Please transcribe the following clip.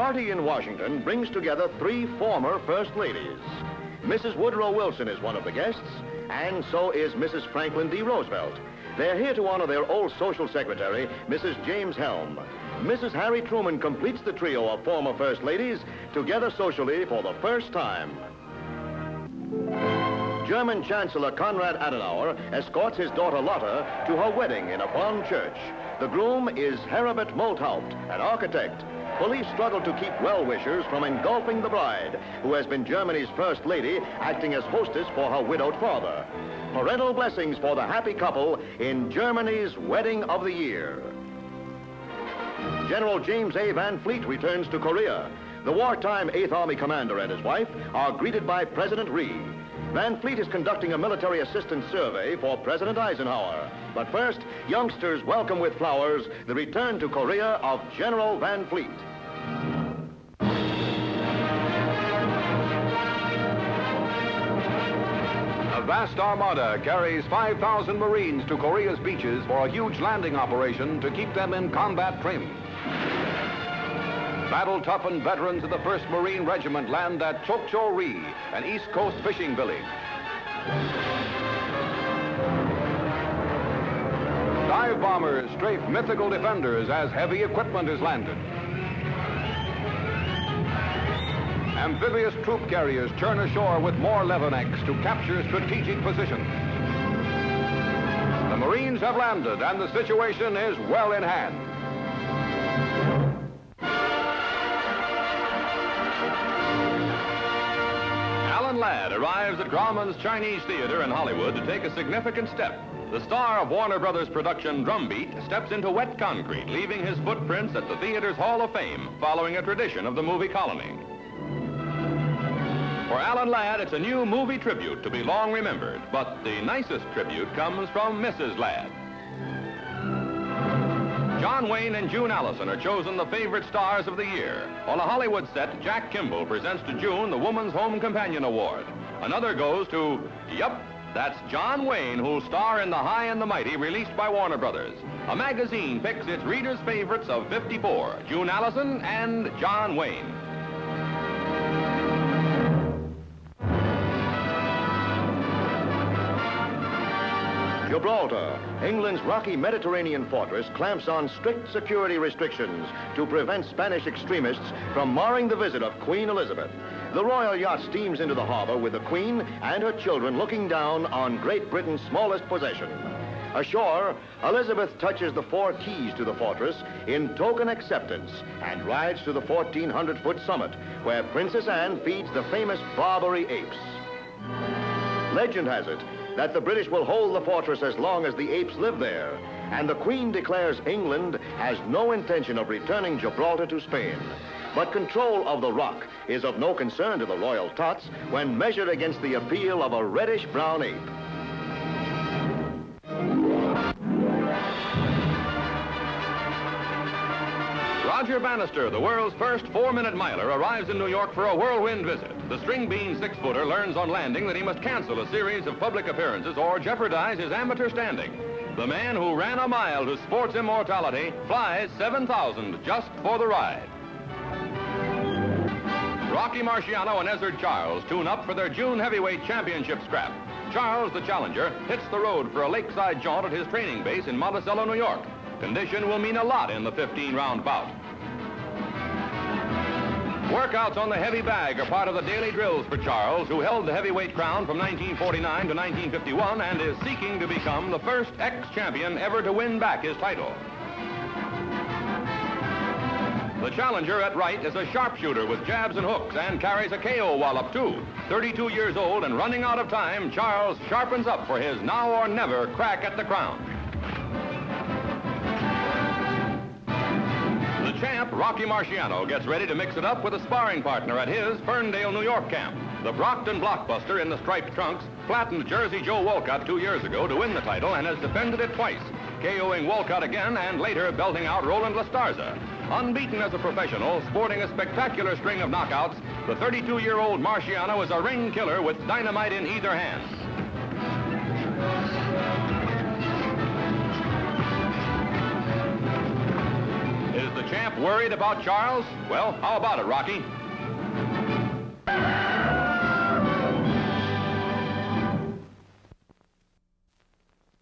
party in Washington brings together three former First Ladies. Mrs. Woodrow Wilson is one of the guests, and so is Mrs. Franklin D. Roosevelt. They're here to honor their old social secretary, Mrs. James Helm. Mrs. Harry Truman completes the trio of former First Ladies together socially for the first time. German Chancellor KONRAD Adenauer escorts his daughter Lotte to her wedding in a Bonn church. The groom is Herbert Molthaupt, an architect. Police struggle to keep well-wishers from engulfing the bride, who has been Germany's First Lady, acting as hostess for her widowed father. Parental blessings for the happy couple in Germany's Wedding of the Year. General James A. Van Fleet returns to Korea. The wartime 8th Army commander and his wife are greeted by President RHEE. Van Fleet is conducting a military assistance survey for President Eisenhower. But first, youngsters welcome with flowers the return to Korea of General Van Fleet. A vast armada carries 5,000 Marines to Korea's beaches for a huge landing operation to keep them in combat training. Battle-toughened veterans of the 1st Marine Regiment land at RHEE, an East Coast fishing village. Dive bombers strafe mythical defenders as heavy equipment is landed. Amphibious troop carriers turn ashore with more Leathernecks to capture strategic positions. The Marines have landed and the situation is well in hand. Alan Ladd arrives at GRAUMAN'S Chinese Theater in Hollywood to take a significant step. The star of Warner Brothers production Drumbeat steps into wet concrete, leaving his footprints at the theater's Hall of Fame, following a tradition of the movie colony. For Alan Ladd, it's a new movie tribute to be long remembered, but the nicest tribute comes from Mrs. Ladd. John Wayne and June Allison are chosen the favorite stars of the year. On a Hollywood set, Jack Kimball presents to June the Woman's Home Companion Award. Another goes to, yup, that's John Wayne, who'll star in The High and the Mighty, released by Warner Brothers. A magazine picks its readers' favorites of '54, June Allison and John Wayne. Gibraltar, England's rocky Mediterranean fortress, clamps on strict security restrictions to prevent Spanish extremists from marring the visit of Queen Elizabeth. The royal yacht steams into the harbor with the Queen and her children looking down on Great Britain's smallest possession. Ashore, Elizabeth touches the 4 keys to the fortress in token acceptance and rides to the 1,400-foot summit, where Princess Anne feeds the famous Barbary apes. Legend has it that the British will hold the fortress as long as the apes live there, and the Queen declares England has no intention of returning Gibraltar to Spain. But control of the rock is of no concern to the royal tots when measured against the appeal of a reddish-brown ape. Roger Bannister, the world's first 4-minute miler, arrives in New York for a whirlwind visit. The string bean 6-footer learns on landing that he must cancel a series of public appearances or jeopardize his amateur standing. The man who ran a mile to sports immortality flies 7,000 just for the ride. Rocky Marciano and Ezzard Charles tune up for their June heavyweight championship scrap. Charles, the challenger, hits the road for a lakeside jaunt at his training base in Monticello, New York. Condition will mean a lot in the 15-round bout. Workouts on the heavy bag are part of the daily drills for Charles, who held the heavyweight crown from 1949 to 1951 and is seeking to become the first ex-champion ever to win back his title. The challenger at right is a sharpshooter with jabs and hooks and carries a KO wallop too. 32 years old and running out of time, Charles sharpens up for his now or never crack at the crown. The champ, Rocky Marciano, gets ready to mix it up with a sparring partner at his Ferndale, New York camp. The Brockton blockbuster in the striped trunks flattened Jersey Joe Walcott 2 years ago to win the title and has defended it twice, KOing Walcott again and later belting out Roland Lastarza. Unbeaten as a professional, sporting a spectacular string of knockouts, the 32-year-old Marciano is a ring killer with dynamite in either hand. Is the champ camp worried about Charles? Well, how about it, Rocky?